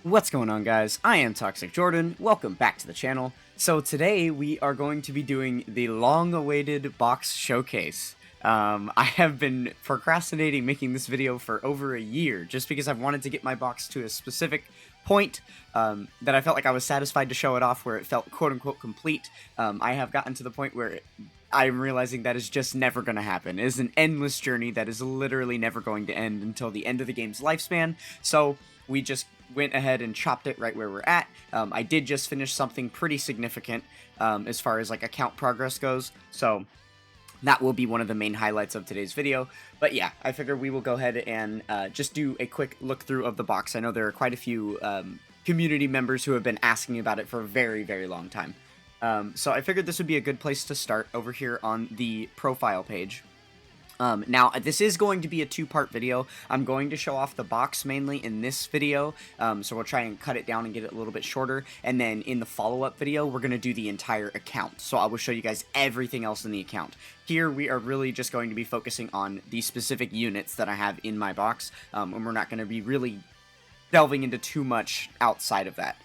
What's going on, guys? I am Toxic Jordan. Welcome back to the channel. So today we are going to be doing the long-awaited box showcase. I have been procrastinating making this video for over a year just because I've wanted to get my box to a specific point that I felt like I was satisfied to show it off, where it felt quote-unquote complete. I have gotten to the point where I'm realizing that is just never going to happen. It is an endless journey that is literally never going to end until the end of the game's lifespan. So we just went ahead and chopped it right where we're at. I did just finish something pretty significant as far as like account progress goes, so that will be one of the main highlights of today's video. But yeah, I figure we will go ahead and just do a quick look through of the box. I know there are quite a few community members who have been asking about it for a very, very long time. So I figured this would be a good place to start over here on the profile page. Now, this is going to be a two-part video. I'm going to show off the box mainly in this video, so we'll try and cut it down and get it a little bit shorter, and then in the follow-up video, we're going to do the entire account, so I will show you guys everything else in the account. Here, we are really just going to be focusing on the specific units that I have in my box, and we're not going to be really delving into too much outside of that.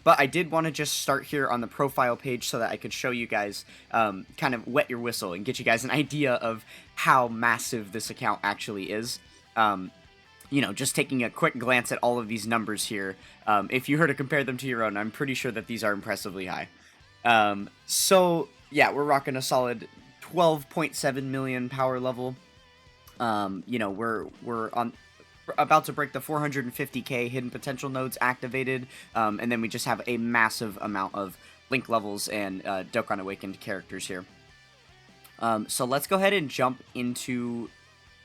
But I did want to just start here on the profile page so that I could show you guys, kind of wet your whistle and get you guys an idea of how massive this account actually is. You know, just taking a quick glance at all of these numbers here, if you were to compare them to your own, I'm pretty sure that these are impressively high. So, yeah, we're rocking a solid 12.7 million power level. You know, we're about to break the 450k hidden potential nodes activated, and then we just have a massive amount of link levels and Dokkan Awakened characters here. So let's go ahead and jump into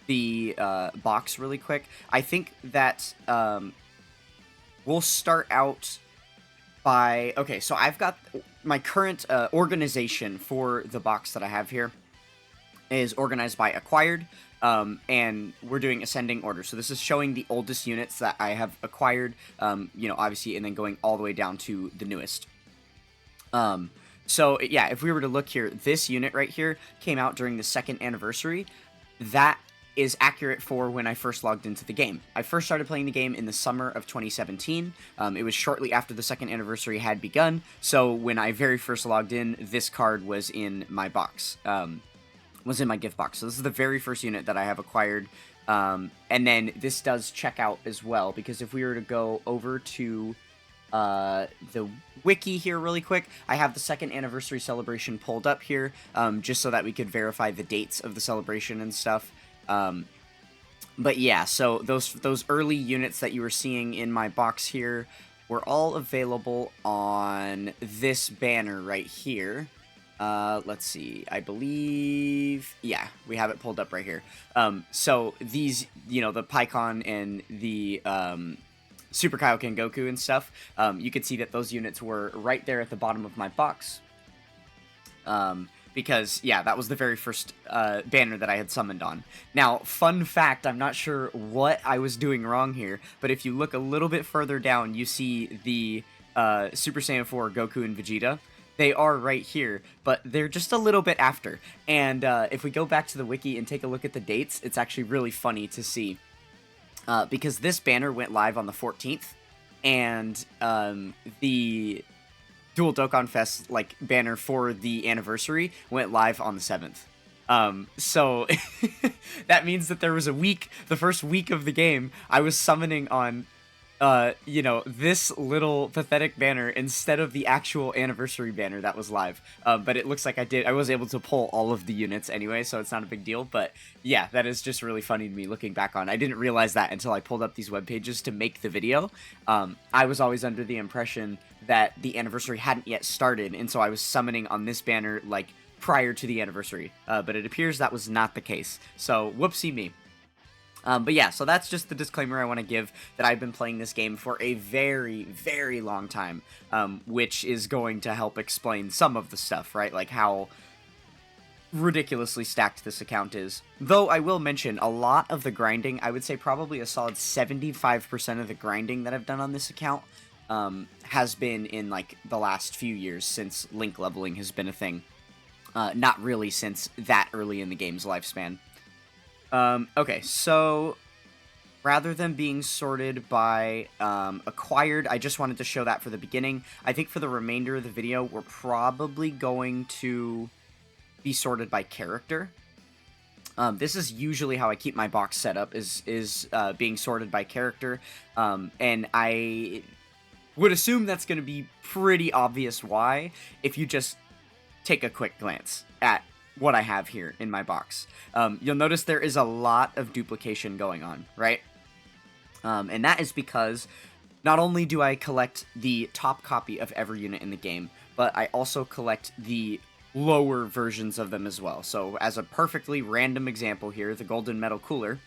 the box really quick. I think that we'll start out by... Okay, so I've got my current organization for the box that I have here is organized by Acquired, and we're doing ascending order. So this is showing the oldest units that I have acquired, you know, obviously, and then going all the way down to the newest. So yeah, if we were to look here, this unit right here came out during the 2nd anniversary. That is accurate for when I first logged into the game. I first started playing the game in the summer of 2017. It was shortly after the 2nd anniversary had begun, so when I very first logged in, this card was in my box. Was in my gift box. So this is the very first unit that I have acquired. And then this does check out as well, because if we were to go over to the wiki here really quick, I have the 2nd anniversary celebration pulled up here, just so that we could verify the dates of the celebration and stuff. But yeah, so those early units that you were seeing in my box here were all available on this banner right here. Let's see, I believe, yeah, we have it pulled up right here. So these, you know, the PyCon and the, Super Kaioken Goku and stuff, you could see that those units were right there at the bottom of my box. Because, yeah, that was the very first, banner that I had summoned on. Now, fun fact, I'm not sure what I was doing wrong here, but if you look a little bit further down, you see the, Super Saiyan 4 Goku and Vegeta. They are right here, but they're just a little bit after. And if we go back to the wiki and take a look at the dates, it's actually really funny to see. Because this banner went live on the 14th, and the Dual Dokkan Fest like banner for the anniversary went live on the 7th. So that means that there was a week, the first week of the game, I was summoning on you know, this little pathetic banner instead of the actual anniversary banner that was live. But it looks like I was able to pull all of the units anyway, so it's not a big deal. But yeah, that is just really funny to me looking back on. I didn't realize that until I pulled up these web pages to make the video. I was always under the impression that the anniversary hadn't yet started, and so I was summoning on this banner like prior to the anniversary. But it appears that was not the case. So whoopsie me. But yeah, so that's just the disclaimer I want to give, that I've been playing this game for a very, very long time, which is going to help explain some of the stuff, right? Like how ridiculously stacked this account is. Though I will mention, a lot of the grinding, I would say probably a solid 75% of the grinding that I've done on this account has been in like the last few years since link leveling has been a thing. Not really since that early in the game's lifespan. Okay, so rather than being sorted by acquired, I just wanted to show that for the beginning. I think for the remainder of the video, we're probably going to be sorted by character. This is usually how I keep my box set up, is being sorted by character, and I would assume that's going to be pretty obvious why, if you just take a quick glance at what I have here in my box. You'll notice there is a lot of duplication going on, right? And that is because not only do I collect the top copy of every unit in the game, but I also collect the lower versions of them as well. So as a perfectly random example here, the Golden Metal Cooler,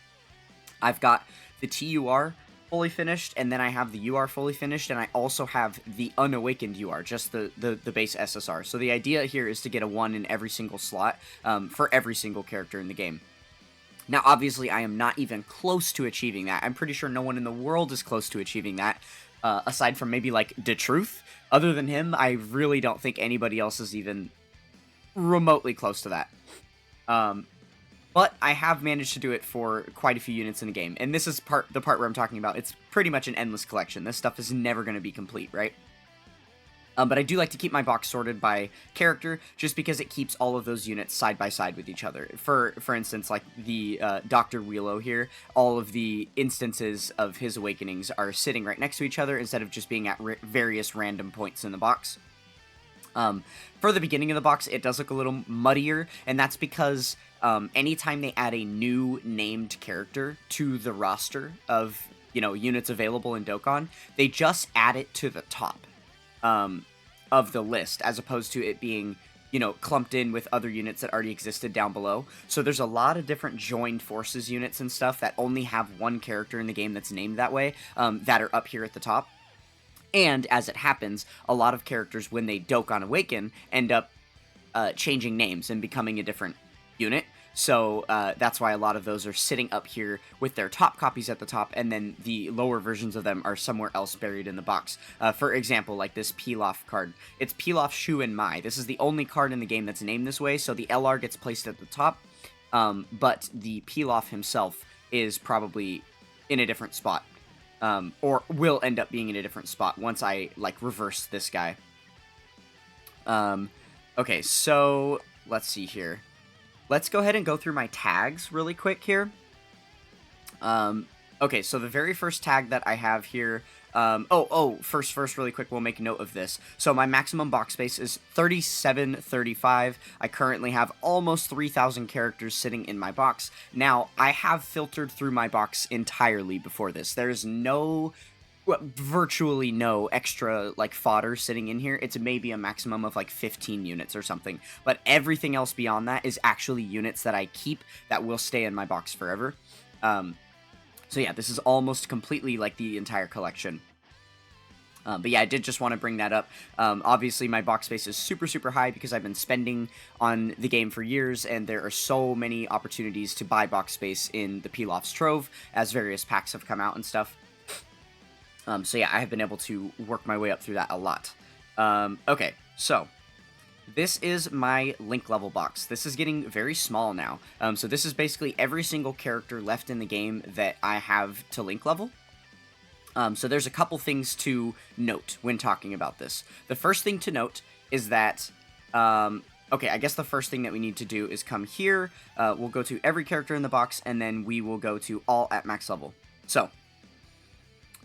I've got the TUR fully finished, and then I have the UR fully finished, and I also have the Unawakened UR, just the base SSR. So the idea here is to get a 1 in every single slot for every single character in the game. Now, obviously, I am not even close to achieving that. I'm pretty sure no one in the world is close to achieving that, aside from maybe, like, DeTruth. Other than him, I really don't think anybody else is even remotely close to that. But I have managed to do it for quite a few units in the game, and this is the part where I'm talking about. It's pretty much an endless collection. This stuff is never going to be complete, right? But I do like to keep my box sorted by character, just because it keeps all of those units side by side with each other. For instance, like the Dr. Wheelo here, all of the instances of his awakenings are sitting right next to each other instead of just being at various random points in the box. For the beginning of the box, it does look a little muddier, and that's because anytime they add a new named character to the roster of, units available in Dokkan, they just add it to the top of the list, as opposed to it being, clumped in with other units that already existed down below. So there's a lot of different joined forces units and stuff that only have one character in the game that's named that way, that are up here at the top. And, as it happens, a lot of characters, when they Dokkan Awaken, end up changing names and becoming a different unit. So that's why a lot of those are sitting up here with their top copies at the top, and then the lower versions of them are somewhere else buried in the box. For example, like this Pilaf card. It's Pilaf, Shu, and Mai. This is the only card in the game that's named this way, so the LR gets placed at the top, but the Pilaf himself is probably in a different spot. Or will end up being in a different spot once I, reverse this guy. Okay, so let's see here. Let's go ahead and go through my tags really quick here. Okay, so the very first tag that I have here, first really quick, we'll make note of this. So my maximum box space is 3735. I currently have almost 3,000 characters sitting in my box. Now, I have filtered through my box entirely before this. There's virtually no extra, fodder sitting in here. It's maybe a maximum of, 15 units or something. But everything else beyond that is actually units that I keep that will stay in my box forever. So yeah, this is almost completely, the entire collection. But yeah, I did just want to bring that up. Obviously, my box space is super, super high because I've been spending on the game for years, and there are so many opportunities to buy box space in the Pilaf's Trove as various packs have come out and stuff. So yeah, I have been able to work my way up through that a lot. Okay, so this is my link level box. This is getting very small now. So this is basically every single character left in the game that I have to link level. So there's a couple things to note when talking about this. The first thing to note is that, okay, I guess the first thing that we need to do is come here. We'll go to every character in the box, and then we will go to all at max level. So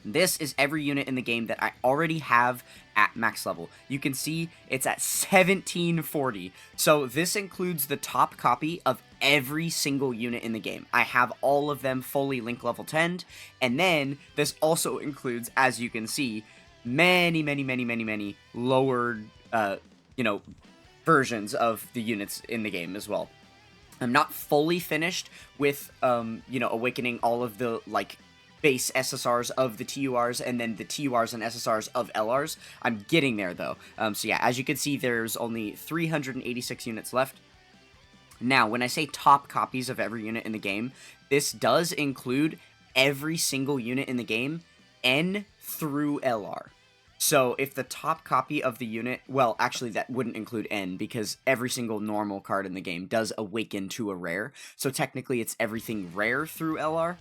this is every unit in the game that I already have at max level. You can see it's at 1740. So this includes the top copy of every single unit in the game. I have all of them fully link level 10'd. And then this also includes, as you can see, many lowered, versions of the units in the game as well. I'm not fully finished with, awakening all of the, base SSRs of the TURs, and then the TURs and SSRs of LRs. I'm getting there, though. So yeah, as you can see, there's only 386 units left. Now, when I say top copies of every unit in the game, this does include every single unit in the game, N through LR. So if the top copy of the unit, well, actually that wouldn't include N, because every single normal card in the game does awaken to a rare. So technically it's everything rare through LR.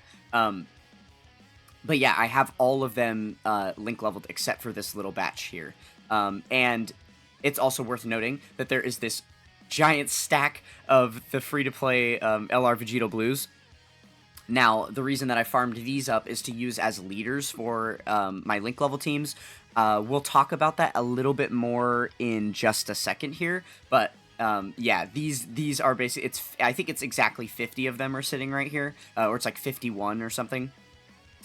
But yeah, I have all of them link leveled except for this little batch here. And it's also worth noting that there is this giant stack of the free-to-play LR Vegito Blues. Now, the reason that I farmed these up is to use as leaders for my link level teams. We'll talk about that a little bit more in just a second here, but yeah, these are basically, I think it's exactly 50 of them are sitting right here, or it's like 51 or something.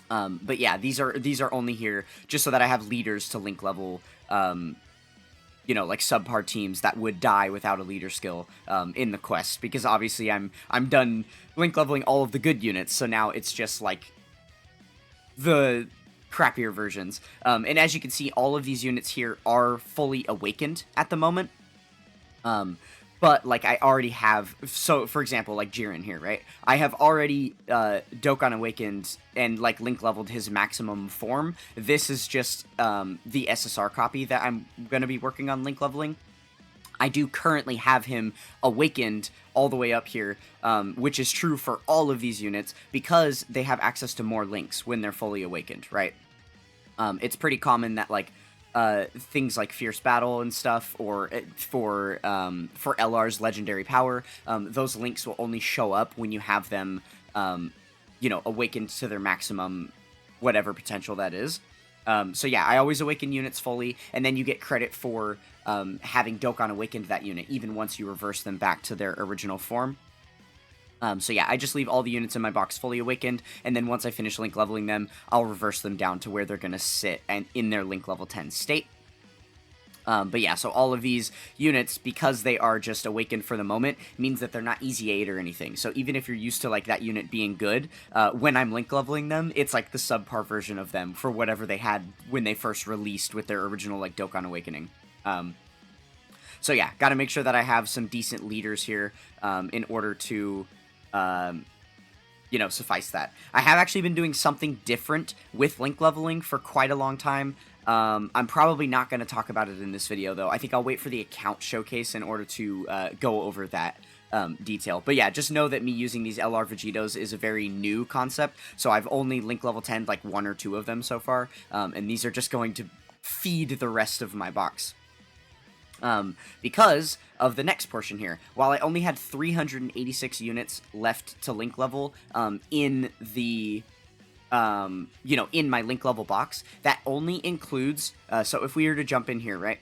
But yeah, these are only here just so that I have leaders to link level, you know, like subpar teams that would die without a leader skill in the quest, because obviously I'm done link leveling all of the good units, so now it's just like the crappier versions. And as you can see, all of these units here are fully awakened at the moment. But, like, I already have, so, for example, like, Jiren here, right? I have already, Dokkan awakened and, like, link leveled his maximum form. This is just, the SSR copy that I'm gonna be working on link leveling. I do currently have him awakened all the way up here, which is true for all of these units, because they have access to more links when they're fully awakened, right? It's pretty common that, like, things like Fierce Battle and stuff, or for LR's Legendary Power, those links will only show up when you have them, you know, awakened to their maximum, whatever potential that is. So yeah, I always awaken units fully, and then you get credit for having Dokkan awakened that unit, even once you reverse them back to their original form. So yeah, I just leave all the units in my box fully awakened, and then once I finish link leveling them, I'll reverse them down to where they're going to sit and in their link level 10 state. But yeah, so all of these units, because they are just awakened for the moment, means that they're not easy 8 or anything. So even if you're used to, like, that unit being good, when I'm link leveling them, it's like the subpar version of them for whatever they had when they first released with their original, like, Dokkan Awakening. So yeah, gotta make sure that I have some decent leaders here in order to, you know, suffice that. I have actually been doing something different with link leveling for quite a long time. I'm probably not going to talk about it in this video, though. I think I'll wait for the account showcase in order to go over that detail. But yeah, just know that me using these LR Vegitos is a very new concept, so I've only link level 10'd like 1 or 2 of them so far, and these are just going to feed the rest of my box. Because of the next portion here. While I only had 386 units left to link level in the, you know, in my link level box, that only includes, so if we were to jump in here, right,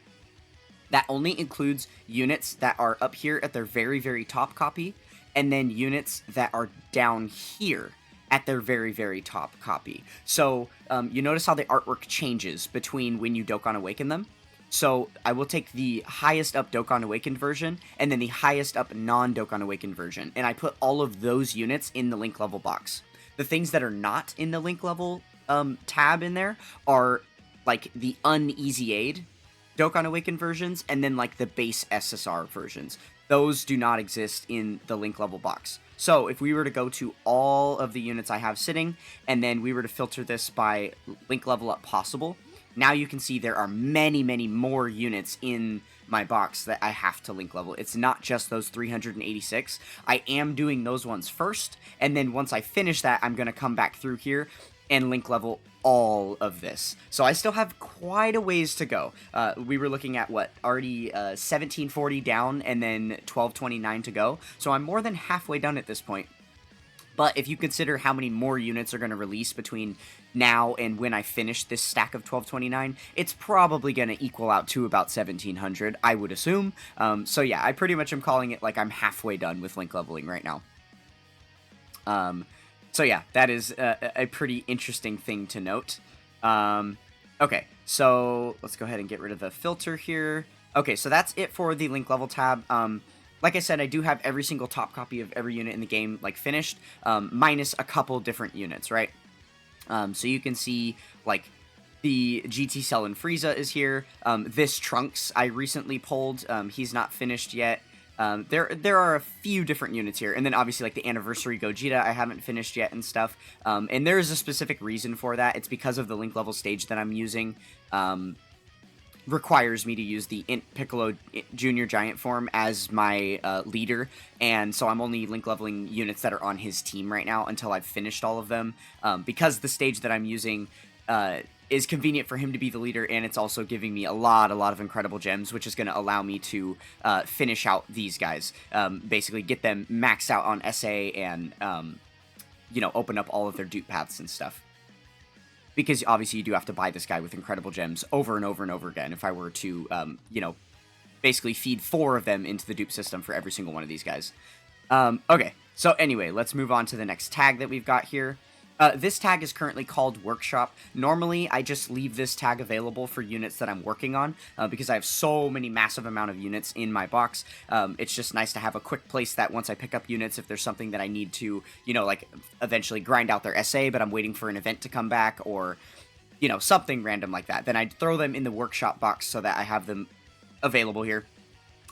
that only includes units that are up here at their very, very top copy, and then units that are down here at their very, very top copy. So, you notice how the artwork changes between when you Dokkan Awaken them? So I will take the highest up Dokkan Awakened version, and then the highest up non-Dokkan Awakened version, and I put all of those units in the link level box. The things that are not in the link level tab in there are like the uneasy aid Dokkan Awakened versions, and then like the base SSR versions. Those do not exist in the link level box. So if we were to go to all of the units I have sitting, and then we were to filter this by link level up possible, now you can see there are many, many more units in my box that I have to link level. It's not just those 386. I am doing those ones first, and then once I finish that, I'm going to come back through here and link level all of this. So I still have quite a ways to go. We were looking at, what, already 1740 down and then 1229 to go. So I'm more than halfway done at this point. But if you consider how many more units are going to release between now and when I finish this stack of 1229, it's probably going to equal out to about 1700, I would assume. So yeah, I pretty much am calling it like I'm halfway done with link leveling right now. So yeah, that is a pretty interesting thing to note. Okay, so let's go ahead and get rid of the filter here. Okay, so that's it for the link level tab. Like I said, I do have every single top copy of every unit in the game, like, finished, minus a couple different units, right? So you can see, like, the GT Cell and Frieza is here. This Trunks I recently pulled. He's not finished yet. There are a few different units here, and then obviously, like, the Anniversary Gogeta I haven't finished yet and stuff. And there is a specific reason for that. It's because of the link level stage that I'm using. requires me to use the Int Piccolo Junior Giant form as my leader, and so I'm only link leveling units that are on his team right now until I've finished all of them, because the stage that I'm using is convenient for him to be the leader, and it's also giving me a lot of incredible gems, which is going to allow me to finish out these guys, basically get them maxed out on SA and, you know, open up all of their dupe paths and stuff. Because obviously you do have to buy this guy with incredible gems over and over and over again if I were to, you know, basically feed 4 of them into the dupe system for every single one of these guys. Okay, so anyway, let's move on to the next tag that we've got here. This tag is currently called Workshop. Normally, I just leave this tag available for units that I'm working on, because I have so many massive amount of units in my box. It's just nice to have a quick place that once I pick up units, if there's something that I need to, you know, like, eventually grind out their SA, but I'm waiting for an event to come back, or, you know, something random like that, then I'd throw them in the Workshop box so that I have them available here.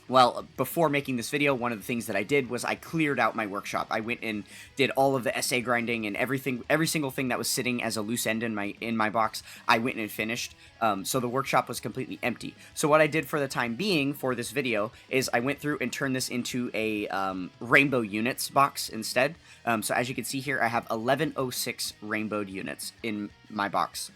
Well, before making this video, one of the things that I did was I cleared out my workshop. I went and did all of the SA grinding and everything, every single thing that was sitting as a loose end in my box, I went and finished. So the workshop was completely empty. So what I did for the time being for this video is I went through and turned this into a rainbow units box instead. So as you can see here, I have 1106 rainbowed units in my box.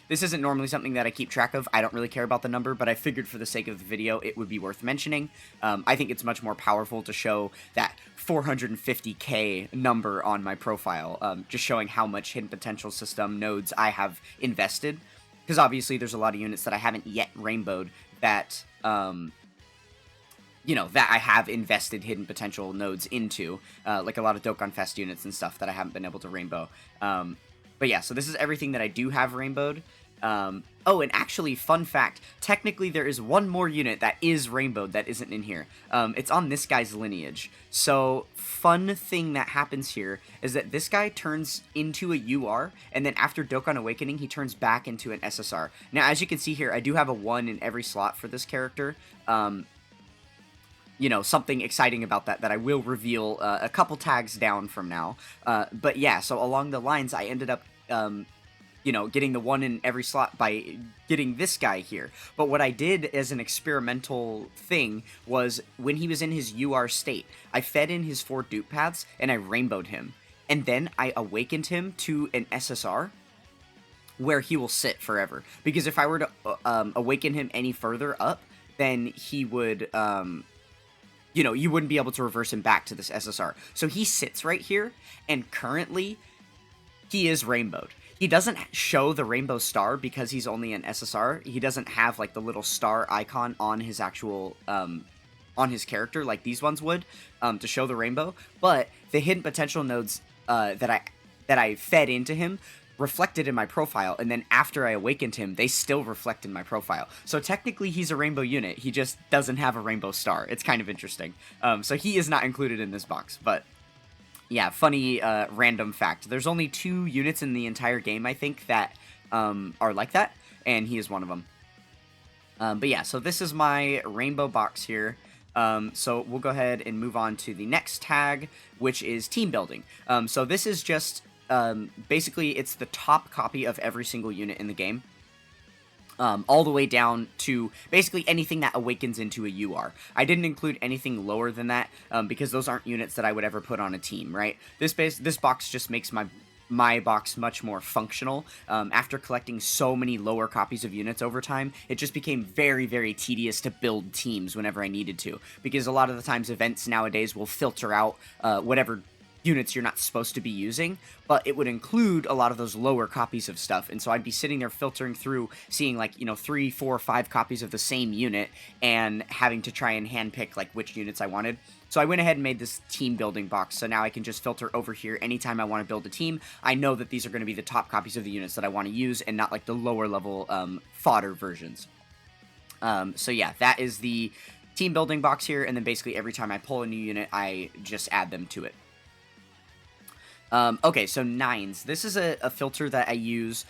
This isn't normally something that I keep track of. I don't really care about the number, but I figured for the sake of the video, it would be worth mentioning. I think it's much more powerful to show that 450k number on my profile, just showing how much hidden potential system nodes I have invested. Because obviously there's a lot of units that I haven't yet rainbowed that, you know, that I have invested hidden potential nodes into, like a lot of Dokkan Fest units and stuff that I haven't been able to rainbow. But yeah, so this is everything that I do have rainbowed. Oh, and actually, fun fact, technically there is one more unit that is rainbowed that isn't in here. It's on this guy's lineage. So, fun thing that happens here is that this guy turns into a UR, and then after Dokkan Awakening, he turns back into an SSR. Now, as you can see here, I do have a 1 in every slot for this character. You know, something exciting about that I will reveal a couple tags down from now. But yeah, so along the lines, I ended up, you know, getting the 1 in every slot by getting this guy here. But what I did as an experimental thing was when he was in his UR state, I fed in his 4 dupe paths and I rainbowed him. And then I awakened him to an SSR where he will sit forever. Because if I were to awaken him any further up, then he would... you know, you wouldn't be able to reverse him back to this SSR. So he sits right here, and currently, he is rainbowed. He doesn't show the rainbow star because he's only an SSR. He doesn't have, like, the little star icon on his actual, on his character like these ones would, to show the rainbow. But the hidden potential nodes that I fed into him reflected in my profile, and then after I awakened him, they still reflect in my profile. So technically he's a rainbow unit, he just doesn't have a rainbow star. It's kind of interesting. So he is not included in this box, but yeah, funny random fact. There's only 2 units in the entire game, I think, that are like that, and he is one of them. But yeah, so this is my rainbow box here. So we'll go ahead and move on to the next tag, which is team building. So this is just basically, it's the top copy of every single unit in the game. All the way down to basically anything that awakens into a UR. I didn't include anything lower than that, because those aren't units that I would ever put on a team, right? This box just makes my box much more functional. After collecting so many lower copies of units over time, it just became very, very tedious to build teams whenever I needed to, because a lot of the times events nowadays will filter out whatever units you're not supposed to be using, but it would include a lot of those lower copies of stuff, and so I'd be sitting there filtering through, seeing, like, you know, 3, 4, 5 copies of the same unit, and having to try and handpick, like, which units I wanted. So I went ahead and made this team building box, so now I can just filter over here anytime I want to build a team. I know that these are going to be the top copies of the units that I want to use, and not, like, the lower level fodder versions. So yeah, that is the team building box here, and then basically every time I pull a new unit, I just add them to it. Okay, so 9s. This is a filter that I use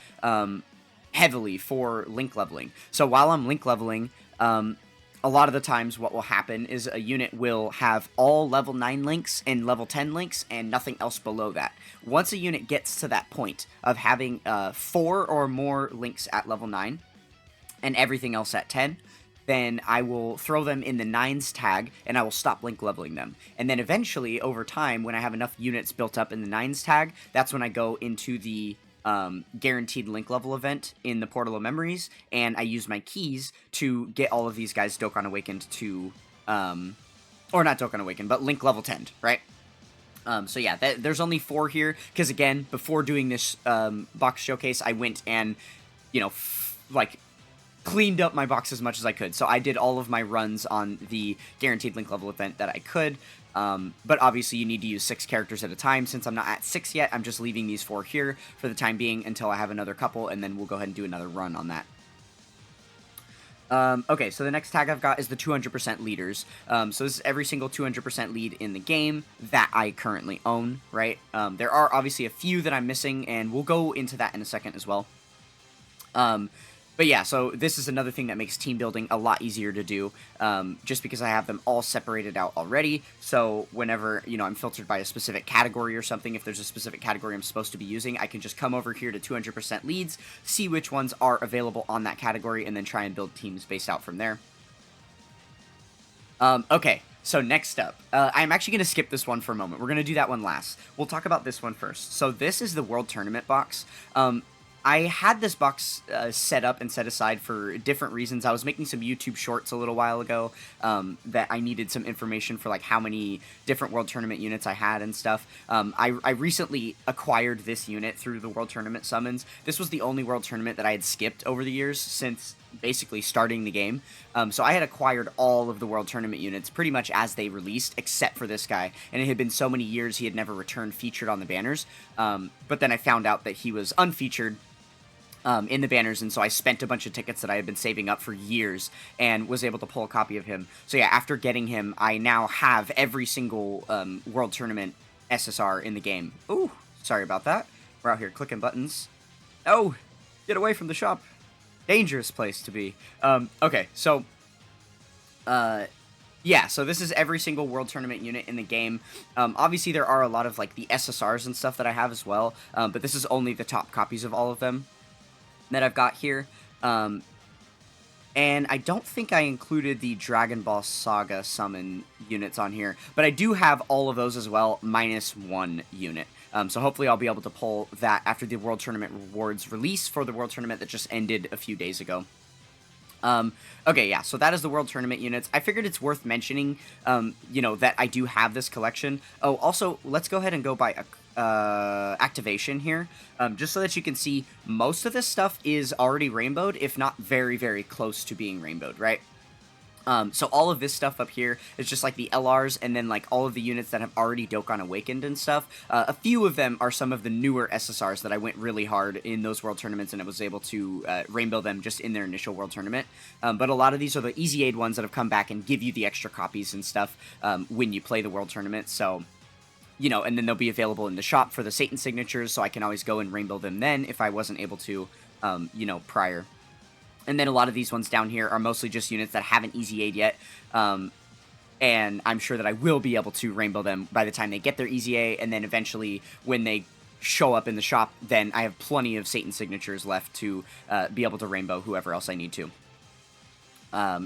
heavily for link leveling. So while I'm link leveling, a lot of the times what will happen is a unit will have all level 9 links and level 10 links and nothing else below that. Once a unit gets to that point of having 4 or more links at level 9, and everything else at 10, then I will throw them in the 9s tag, and I will stop link leveling them. And then eventually, over time, when I have enough units built up in the 9s tag, that's when I go into the guaranteed link level event in the Portal of Memories, and I use my keys to get all of these guys Dokkan Awakened to, or not Dokkan Awakened, but link level 10, right? So yeah, there's only 4 here, because again, before doing this box showcase, I went and, you know, cleaned up my box as much as I could. So I did all of my runs on the guaranteed link level event that I could, but obviously you need to use 6 characters at a time. Since I'm not at 6 yet, I'm just leaving these 4 here for the time being until I have another couple, and then we'll go ahead and do another run on that. Okay, so the next tag I've got is the 200% leaders. So this is every single 200% lead in the game that I currently own, right? There are obviously a few that I'm missing, and we'll go into that in a second as well. But yeah, so this is another thing that makes team building a lot easier to do, just because I have them all separated out already. So whenever, you know, I'm filtered by a specific category or something, if there's a specific category I'm supposed to be using, I can just come over here to 200% leads, see which ones are available on that category, and then try and build teams based out from there. Okay, so next up, I'm actually going to skip this one for a moment. We're going to do that one last. We'll talk about this one first. So this is the World Tournament box. I had this box set up and set aside for different reasons. I was making some YouTube shorts a little while ago that I needed some information for, like, how many different World Tournament units I had and stuff. I recently acquired this unit through the World Tournament summons. This was the only World Tournament that I had skipped over the years since basically starting the game. So I had acquired all of the World Tournament units pretty much as they released, except for this guy. And it had been so many years he had never returned featured on the banners. But then I found out that he was unfeatured in the banners, and so I spent a bunch of tickets that I had been saving up for years and was able to pull a copy of him. So yeah, after getting him, I now have every single World Tournament SSR in the game. Ooh, sorry about that. We're out here clicking buttons. Oh, get away from the shop. Dangerous place to be. Okay, so yeah, so this is every single World Tournament unit in the game. Obviously, there are a lot of, like, the SSRs and stuff that I have as well, but this is only the top copies of all of them that I've got here. And I don't think I included the Dragon Ball Saga summon units on here, but I do have all of those as well, minus 1 unit. So hopefully I'll be able to pull that after the World Tournament rewards release for the World Tournament that just ended a few days ago. Okay, yeah, so that is the World Tournament units. I figured it's worth mentioning, you know, that I do have this collection. Oh, also, let's go ahead and go by activation here, just so that you can see most of this stuff is already rainbowed, if not very, very close to being rainbowed, right? So all of this stuff up here is just like the LRs, and then like all of the units that have already Dokkan Awakened and stuff. A few of them are some of the newer SSRs that I went really hard in those World Tournaments, and I was able to rainbow them just in their initial World Tournament. But a lot of these are the Easy Aid ones that have come back and give you the extra copies and stuff when you play the World Tournament, so... You know, and then they'll be available in the shop for the Satan signatures, so I can always go and rainbow them then if I wasn't able to, you know, prior. And then a lot of these ones down here are mostly just units that haven't Easy Aid yet, and I'm sure that I will be able to rainbow them by the time they get their Easy A, and then eventually when they show up in the shop, then I have plenty of Satan signatures left to be able to rainbow whoever else I need to.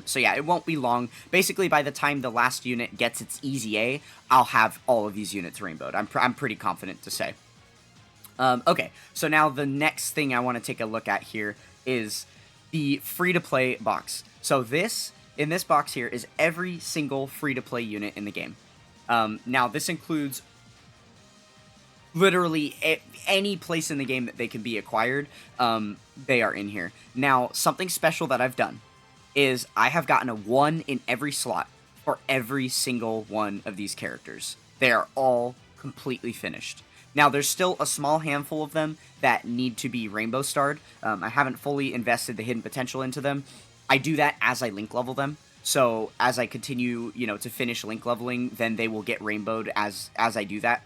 So yeah, it won't be long. Basically, by the time the last unit gets its Easy A, I'll have all of these units rainbowed. I'm pretty confident to say. Okay, so now the next thing I want to take a look at here is the free-to-play box. So in this box here is every single free-to-play unit in the game. Now, this includes literally any place in the game that they can be acquired. They are in here. Now, something special that I've done is I have gotten a 1 in every slot for every single one of these characters. They are all completely finished. Now, there's still a small handful of them that need to be rainbow starred. I haven't fully invested the hidden potential into them. I do that as I link level them. So as I continue, you know, to finish link leveling, then they will get rainbowed as I do that.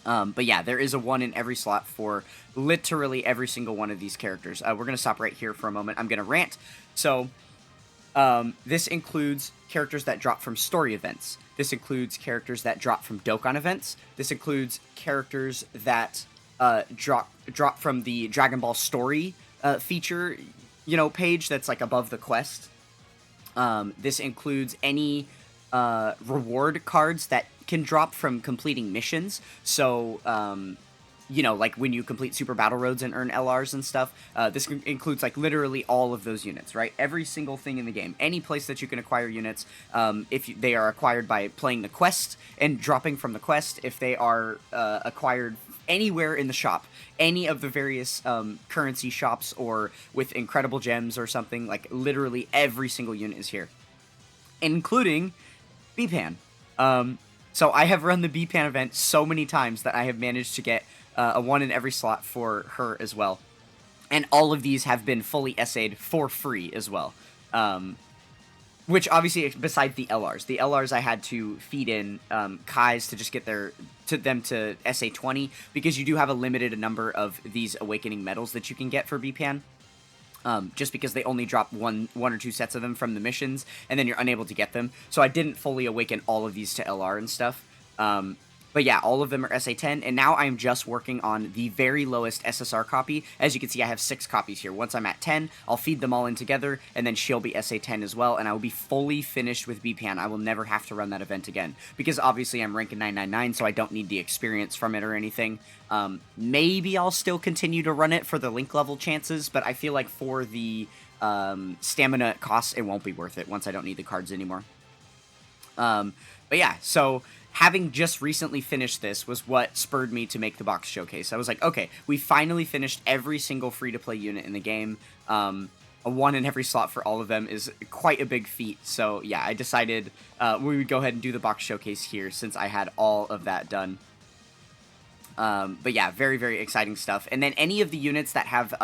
But yeah, there is a 1 in every slot for literally every single one of these characters. We're going to stop right here for a moment. I'm going to rant. So, this includes characters that drop from story events. This includes characters that drop from Dokkan events. This includes characters that drop from the Dragon Ball story feature page that's like above the quest. This includes any reward cards that can drop from completing missions. So, like when you complete Super Battle Roads and earn LRs and stuff, this includes like literally all of those units, right? Every single thing in the game, any place that you can acquire units, if they are acquired by playing the quest and dropping from the quest, if they are acquired anywhere in the shop, any of the various currency shops or with incredible gems or something, like literally every single unit is here, including BPAN. So I have run the BPAN event so many times that I have managed to get a 1 in every slot for her as well. And all of these have been fully essayed for free as well. Which obviously, besides the LRs I had to feed in Kai's to just get them to SA 20, because you do have a limited number of these Awakening medals that you can get for BPAN. Just because they only drop one or two sets of them from the missions, and then you're unable to get them. So I didn't fully awaken all of these to LR and stuff. But yeah, all of them are SA10, and now I'm just working on the very lowest SSR copy. As you can see, I have 6 copies here. Once I'm at 10, I'll feed them all in together, and then she'll be SA10 as well, and I will be fully finished with BPAN. I will never have to run that event again, because obviously I'm ranking 999, so I don't need the experience from it or anything. Maybe I'll still continue to run it for the link level chances, but I feel like for the stamina costs, it won't be worth it once I don't need the cards anymore. But yeah, so having just recently finished this was what spurred me to make the box showcase. I was like, okay, we finally finished every single free-to-play unit in the game. A 1 in every slot for all of them is quite a big feat. So yeah, I decided we would go ahead and do the box showcase here since I had all of that done. But yeah, very, very exciting stuff. And then any of the units that have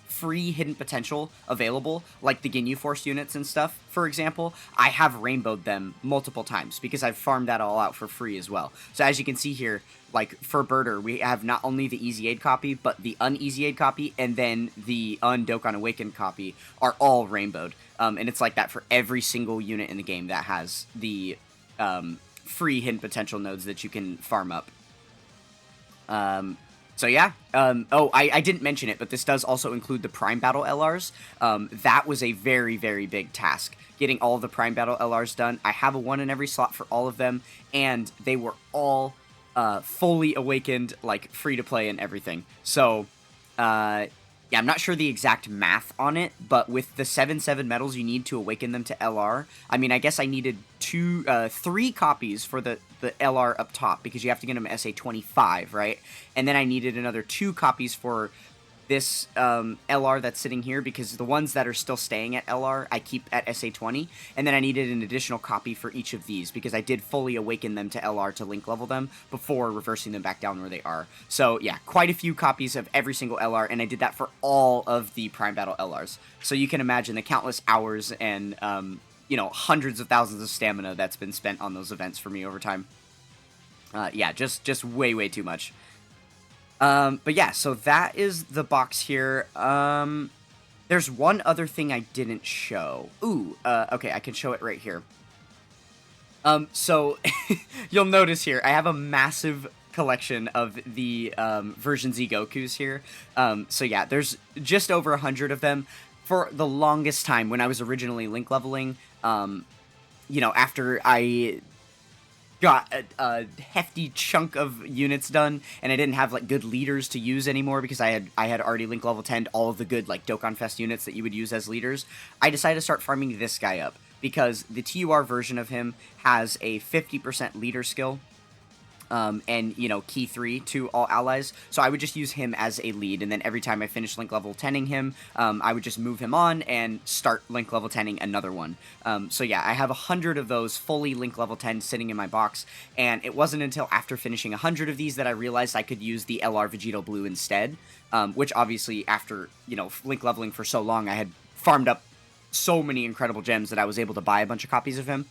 free hidden potential available, like the Ginyu Force units and stuff, for example, I have rainbowed them multiple times because I've farmed that all out for free as well. So as you can see here, like for Birder, we have not only the Easy Aid copy, but the Un-Easy Aid copy and then the Un-Dokkan Awakened copy are all rainbowed. And it's like that for every single unit in the game that has the free hidden potential nodes that you can farm up. So yeah, I didn't mention it, but this does also include the Prime Battle LRs. That was a very, very big task, getting all the Prime Battle LRs done. I have a 1 in every slot for all of them, and they were all fully awakened, like, free to play and everything. So, yeah, I'm not sure the exact math on it, but with the 7/7 medals you need to awaken them to LR, I mean, I guess I needed 3 copies for the LR up top, because you have to get them SA 25, right? And then I needed another 2 copies for this LR that's sitting here, because the ones that are still staying at LR, I keep at SA 20, and then I needed an additional copy for each of these, because I did fully awaken them to LR to link level them before reversing them back down where they are. So yeah, quite a few copies of every single LR, and I did that for all of the Prime Battle LRs. So you can imagine the countless hours and, hundreds of thousands of stamina that's been spent on those events for me over time. Yeah, just way, way too much. But yeah, so that is the box here. There's one other thing I didn't show. Ooh, okay, I can show it right here. So, you'll notice here, I have a massive collection of the, version Z Gokus here. So yeah, there's just over 100 of them. For the longest time, when I was originally link leveling, after I got a hefty chunk of units done, and I didn't have like good leaders to use anymore because I had already link level 10'd all of the good like Dokkan Fest units that you would use as leaders. I decided to start farming this guy up because the TUR version of him has a 50% leader skill. And, key 3 to all allies. So I would just use him as a lead, and then every time I finish link level 10ing him, I would just move him on and start link level 10ing another one. So yeah, I have 100 of those fully link level 10 sitting in my box, and it wasn't until after finishing 100 of these that I realized I could use the LR Vegito Blue instead, which obviously after, link leveling for so long, I had farmed up so many incredible gems that I was able to buy a bunch of copies of him.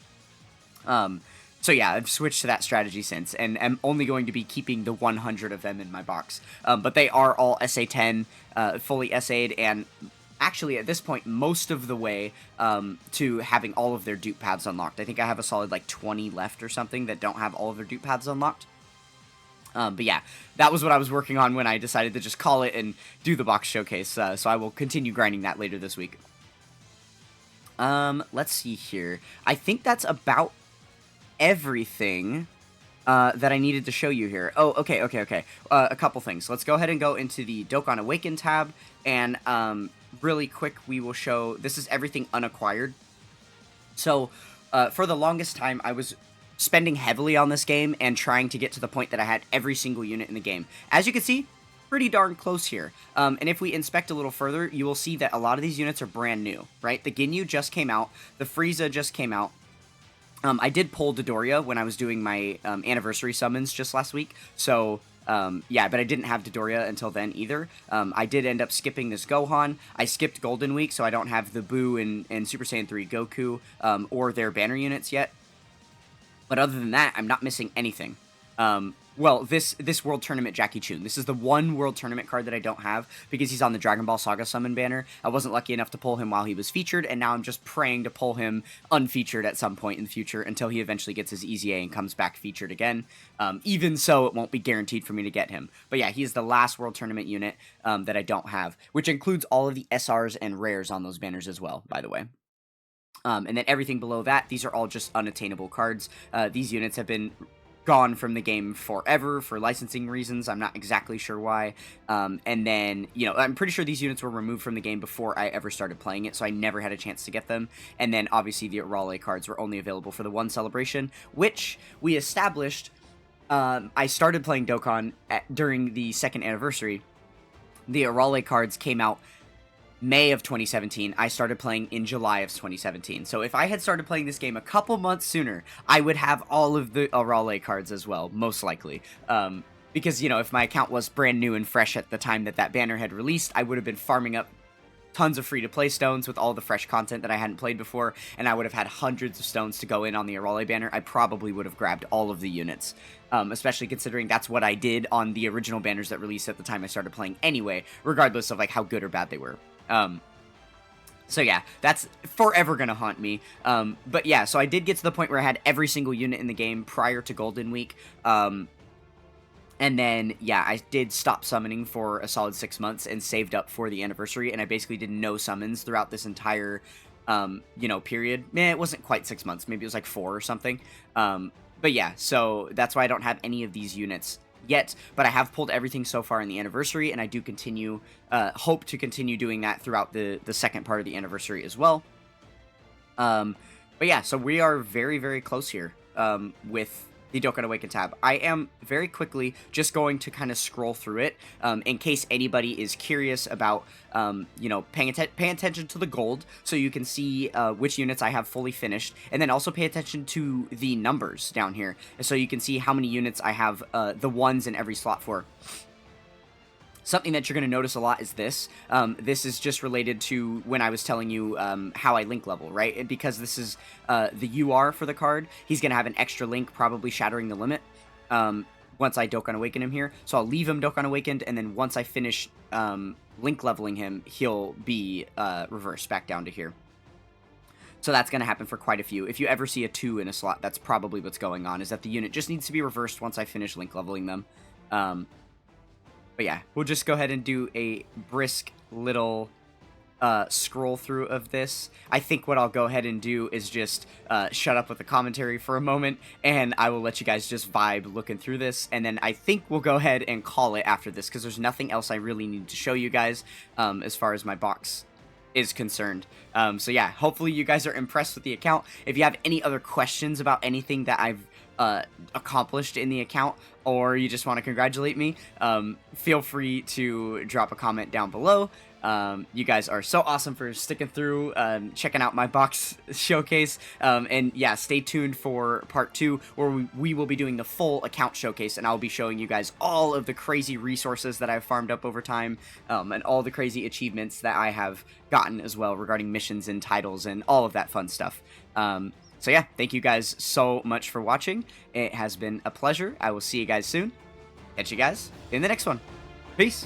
So yeah, I've switched to that strategy since, and am only going to be keeping the 100 of them in my box. But they are all SA10, fully SA'd, and actually at this point, most of the way to having all of their dupe paths unlocked. I think I have a solid like 20 left or something that don't have all of their dupe paths unlocked. But yeah, that was what I was working on when I decided to just call it and do the box showcase. So I will continue grinding that later this week. Let's see here. I think that's about everything that I needed to show you here. Oh, okay. A couple things. Let's go ahead and go into the Dokkan Awaken tab, and really quick, we will show, this is everything unacquired. So, for the longest time, I was spending heavily on this game and trying to get to the point that I had every single unit in the game. As you can see, pretty darn close here. And if we inspect a little further, you will see that a lot of these units are brand new, right? The Ginyu just came out, the Frieza just came out. I did pull Dodoria when I was doing my anniversary summons just last week, so yeah, but I didn't have Dodoria until then either. I did end up skipping this Gohan. I skipped Golden Week, so I don't have the Buu and Super Saiyan 3 Goku or their banner units yet. But other than that, I'm not missing anything. Well, this World Tournament Jackie Chun. This is the one World Tournament card that I don't have because he's on the Dragon Ball Saga Summon banner. I wasn't lucky enough to pull him while he was featured, and now I'm just praying to pull him unfeatured at some point in the future until he eventually gets his Easy A and comes back featured again. Even so, it won't be guaranteed for me to get him. But yeah, he is the last World Tournament unit that I don't have, which includes all of the SRs and rares on those banners as well, by the way. And then everything below that, these are all just unattainable cards. These units have been gone from the game forever for licensing reasons. I'm not exactly sure why. And then, you know, I'm pretty sure these units were removed from the game before I ever started playing it, so I never had a chance to get them. And then, obviously, the Arale cards were only available for the one celebration, which we established. I started playing Dokkan during the 2nd anniversary. The Arale cards came out May of 2017. I started playing in July of 2017. So if I had started playing this game a couple months sooner, I would have all of the Arale cards as well, most likely. Because, you know, if my account was brand new and fresh at the time that that banner had released, I would have been farming up tons of free-to-play stones with all the fresh content that I hadn't played before, and I would have had hundreds of stones to go in on the Arale banner. I probably would have grabbed all of the units, especially considering that's what I did on the original banners that released at the time I started playing anyway, regardless of, like, how good or bad they were. So yeah, that's forever gonna haunt me. But yeah, so I did get to the point where I had every single unit in the game prior to Golden Week. And then, yeah, I did stop summoning for a solid 6 months and saved up for the anniversary, and I basically did no summons throughout this entire, you know, period. It wasn't quite 6 months, maybe it was like 4 or something. But yeah, so that's why I don't have any of these units yet, but I have pulled everything so far in the anniversary, and I do continue, hope to continue doing that throughout the second part of the anniversary as well. But yeah, so we are very, very close here with the Dokkan Awaken tab. I am very quickly just going to kind of scroll through it in case anybody is curious about, you know, paying attention to the gold so you can see which units I have fully finished, and then also pay attention to the numbers down here so you can see how many units I have the ones in every slot for. Something that you're going to notice a lot is this. This is just related to when I was telling you how I link level, right? And because this is the UR for the card, he's going to have an extra link, probably shattering the limit, once I Dokkan Awaken him here. So I'll leave him Dokkan Awakened, and then once I finish link leveling him, he'll be reversed back down to here. So that's going to happen for quite a few. If you ever see a 2 in a slot, that's probably what's going on, is that the unit just needs to be reversed once I finish link leveling them. But yeah, we'll just go ahead and do a brisk little scroll through of this. I think what I'll go ahead and do is just shut up with the commentary for a moment, and I will let you guys just vibe looking through this, and then I think we'll go ahead and call it after this, because there's nothing else I really need to show you guys as far as my box is concerned. So yeah, hopefully you guys are impressed with the account. If you have any other questions about anything that I've accomplished in the account, or you just want to congratulate me, feel free to drop a comment down below. You guys are so awesome for sticking through, checking out my box showcase, and yeah, stay tuned for part 2, where we will be doing the full account showcase, and I'll be showing you guys all of the crazy resources that I've farmed up over time, and all the crazy achievements that I have gotten as well regarding missions and titles and all of that fun stuff. So yeah, thank you guys so much for watching. It has been a pleasure. I will see you guys soon. Catch you guys in the next one. Peace.